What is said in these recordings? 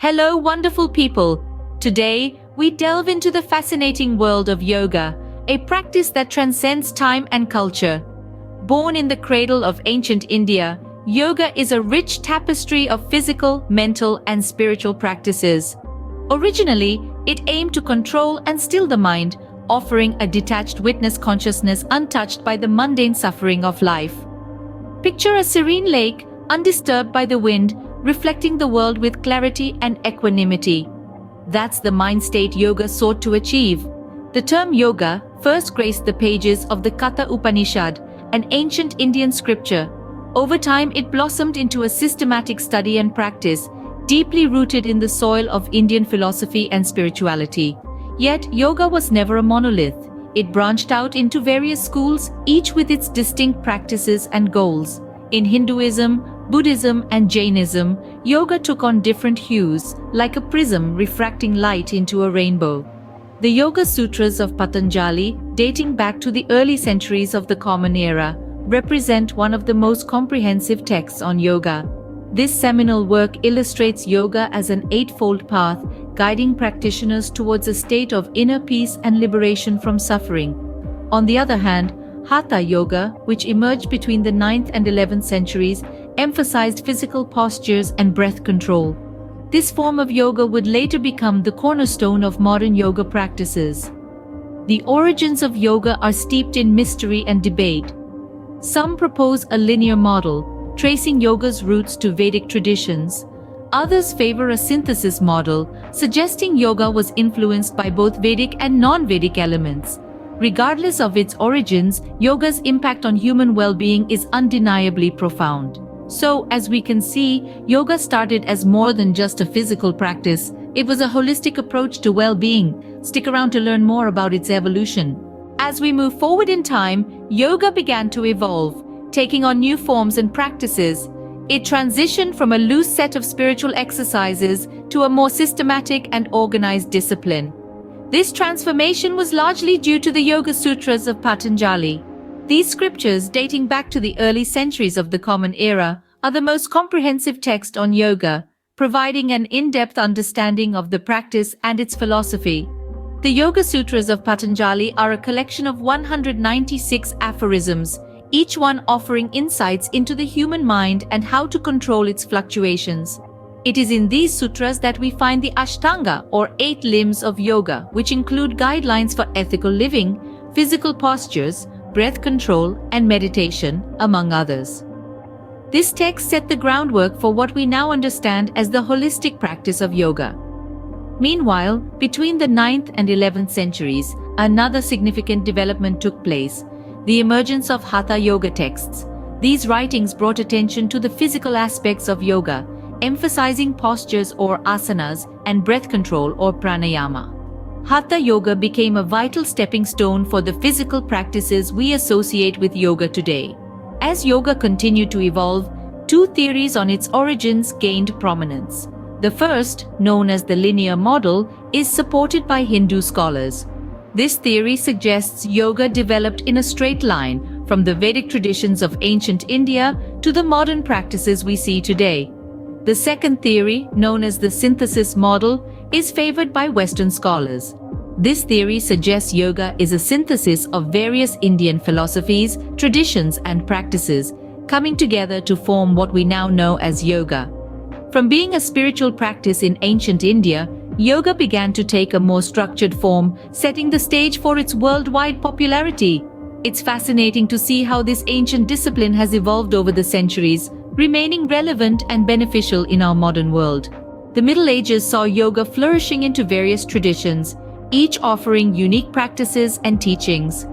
Hello, wonderful people. Today, we delve into the fascinating world of yoga, a practice that transcends time and culture. Born in the cradle of ancient India, yoga is a rich tapestry of physical, mental, and spiritual practices. Originally, it aimed to control and still the mind, offering a detached witness consciousness untouched by the mundane suffering of life. Picture a serene lake, undisturbed by the wind, reflecting the world with clarity and equanimity. That's the mind state yoga sought to achieve. The term yoga first graced the pages of the Katha Upanishad, an ancient Indian scripture. Over time, it blossomed into a systematic study and practice, deeply rooted in the soil of Indian philosophy and spirituality. Yet, yoga was never a monolith. It branched out into various schools, each with its distinct practices and goals. In Hinduism, Buddhism, and Jainism, yoga took on different hues, like a prism refracting light into a rainbow. The Yoga Sutras of Patanjali, dating back to the early centuries of the Common Era, represent one of the most comprehensive texts on yoga. This seminal work illustrates yoga as an eightfold path, guiding practitioners towards a state of inner peace and liberation from suffering. On the other hand, Hatha Yoga, which emerged between the 9th and 11th centuries, emphasized physical postures and breath control. This form of yoga would later become the cornerstone of modern yoga practices. The origins of yoga are steeped in mystery and debate. Some propose a linear model, tracing yoga's roots to Vedic traditions. Others favor a synthesis model, suggesting yoga was influenced by both Vedic and non-Vedic elements. Regardless of its origins, yoga's impact on human well-being is undeniably profound. So, as we can see, yoga started as more than just a physical practice. It was a holistic approach to well-being. Stick around to learn more about its evolution. As we move forward in time, yoga began to evolve, taking on new forms and practices. It transitioned from a loose set of spiritual exercises to a more systematic and organized discipline. This transformation was largely due to the Yoga Sutras of Patanjali. These scriptures, dating back to the early centuries of the Common Era, are the most comprehensive text on yoga, providing an in-depth understanding of the practice and its philosophy. The Yoga Sutras of Patanjali are a collection of 196 aphorisms, each one offering insights into the human mind and how to control its fluctuations. It is in these sutras that we find the Ashtanga, or 8 limbs of yoga, which include guidelines for ethical living, physical postures, breath control, and meditation, among others. This text set the groundwork for what we now understand as the holistic practice of yoga. Meanwhile, between the 9th and 11th centuries, another significant development took place: the emergence of Hatha Yoga texts. These writings brought attention to the physical aspects of yoga, emphasizing postures or asanas and breath control or pranayama. Hatha Yoga became a vital stepping stone for the physical practices we associate with yoga today. As yoga continued to evolve, 2 theories on its origins gained prominence. The first, known as the linear model, is supported by Hindu scholars. This theory suggests yoga developed in a straight line from the Vedic traditions of ancient India to the modern practices we see today. The second theory, known as the synthesis model, is favored by Western scholars. This theory suggests yoga is a synthesis of various Indian philosophies, traditions, and practices, coming together to form what we now know as yoga. From being a spiritual practice in ancient India, yoga began to take a more structured form, setting the stage for its worldwide popularity. It's fascinating to see how this ancient discipline has evolved over the centuries, remaining relevant and beneficial in our modern world. The Middle Ages saw yoga flourishing into various traditions, each offering unique practices and teachings.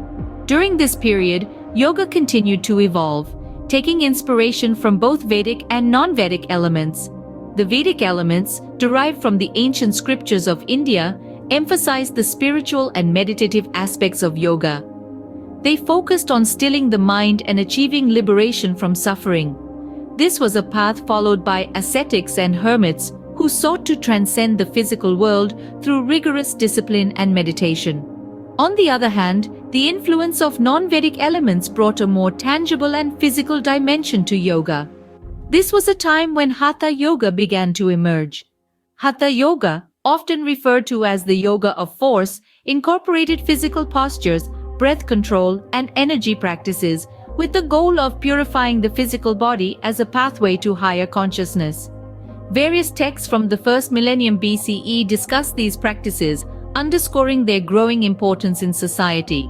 During this period, yoga continued to evolve, taking inspiration from both Vedic and non-Vedic elements. The Vedic elements, derived from the ancient scriptures of India, emphasized the spiritual and meditative aspects of yoga. They focused on stilling the mind and achieving liberation from suffering. This was a path followed by ascetics and hermits who sought to transcend the physical world through rigorous discipline and meditation. On the other hand, the influence of non-Vedic elements brought a more tangible and physical dimension to yoga. This was a time when Hatha Yoga began to emerge. Hatha Yoga, often referred to as the yoga of force, incorporated physical postures, breath control, and energy practices with the goal of purifying the physical body as a pathway to higher consciousness. Various texts from the first millennium BCE discuss these practices, underscoring their growing importance in society.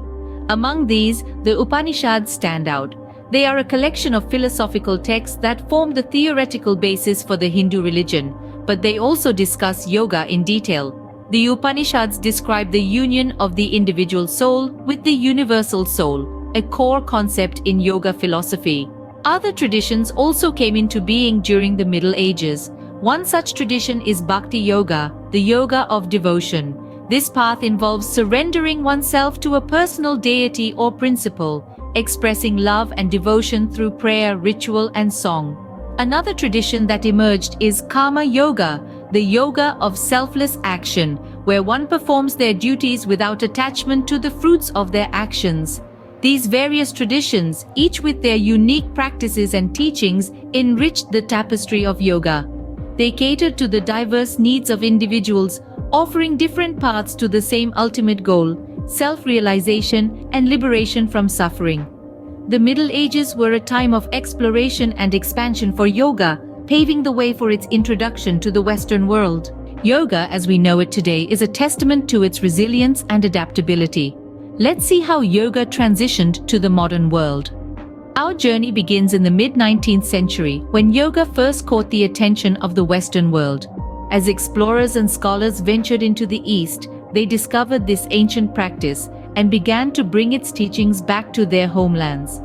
Among these, the Upanishads stand out. They are a collection of philosophical texts that form the theoretical basis for the Hindu religion, but they also discuss yoga in detail. The Upanishads describe the union of the individual soul with the universal soul, a core concept in yoga philosophy. Other traditions also came into being during the Middle Ages. One such tradition is Bhakti Yoga, the yoga of devotion. This path involves surrendering oneself to a personal deity or principle, expressing love and devotion through prayer, ritual, and song. Another tradition that emerged is Karma Yoga, the yoga of selfless action, where one performs their duties without attachment to the fruits of their actions. These various traditions, each with their unique practices and teachings, enriched the tapestry of yoga. They catered to the diverse needs of individuals, offering different paths to the same ultimate goal, self-realization and liberation from suffering. The Middle Ages were a time of exploration and expansion for yoga, paving the way for its introduction to the Western world. Yoga, as we know it today, is a testament to its resilience and adaptability. Let's see how yoga transitioned to the modern world. Our journey begins in the mid-19th century, when yoga first caught the attention of the Western world. As explorers and scholars ventured into the East, they discovered this ancient practice and began to bring its teachings back to their homelands.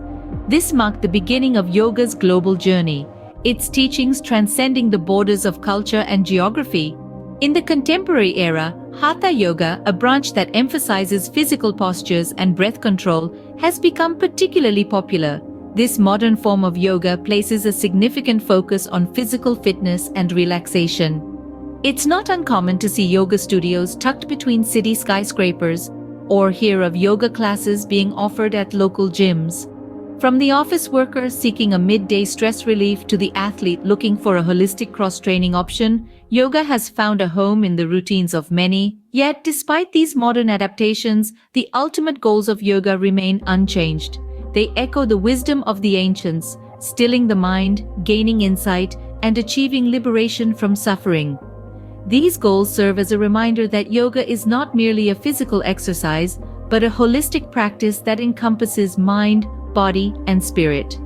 This marked the beginning of yoga's global journey, its teachings transcending the borders of culture and geography. In the contemporary era, Hatha Yoga, a branch that emphasizes physical postures and breath control, has become particularly popular. This modern form of yoga places a significant focus on physical fitness and relaxation. It's not uncommon to see yoga studios tucked between city skyscrapers, or hear of yoga classes being offered at local gyms. From the office worker seeking a midday stress relief to the athlete looking for a holistic cross-training option, yoga has found a home in the routines of many. Yet, despite these modern adaptations, the ultimate goals of yoga remain unchanged. They echo the wisdom of the ancients, stilling the mind, gaining insight, and achieving liberation from suffering. These goals serve as a reminder that yoga is not merely a physical exercise, but a holistic practice that encompasses mind, body, and spirit.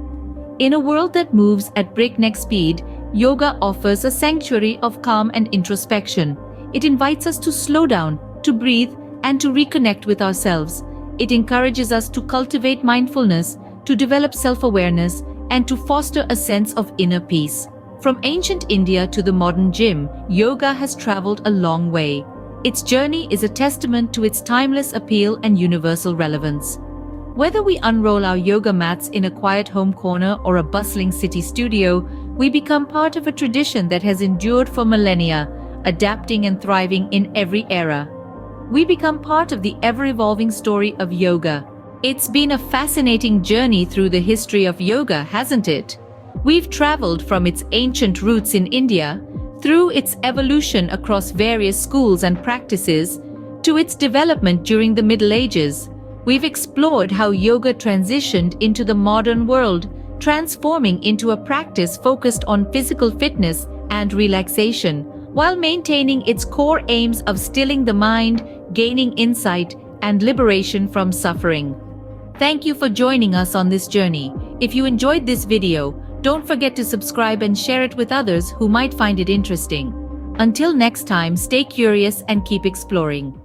In a world that moves at breakneck speed, yoga offers a sanctuary of calm and introspection. It invites us to slow down, to breathe, and to reconnect with ourselves. It encourages us to cultivate mindfulness, to develop self-awareness, and to foster a sense of inner peace. From ancient India to the modern gym, yoga has traveled a long way. Its journey is a testament to its timeless appeal and universal relevance. Whether we unroll our yoga mats in a quiet home corner or a bustling city studio, we become part of a tradition that has endured for millennia, adapting and thriving in every era. We become part of the ever-evolving story of yoga. It's been a fascinating journey through the history of yoga, hasn't it? We've traveled from its ancient roots in India, through its evolution across various schools and practices, to its development during the Middle Ages. We've explored how yoga transitioned into the modern world, transforming into a practice focused on physical fitness and relaxation, while maintaining its core aims of stilling the mind, gaining insight, and liberation from suffering. Thank you for joining us on this journey. If you enjoyed this video, don't forget to subscribe and share it with others who might find it interesting. Until next time, stay curious and keep exploring.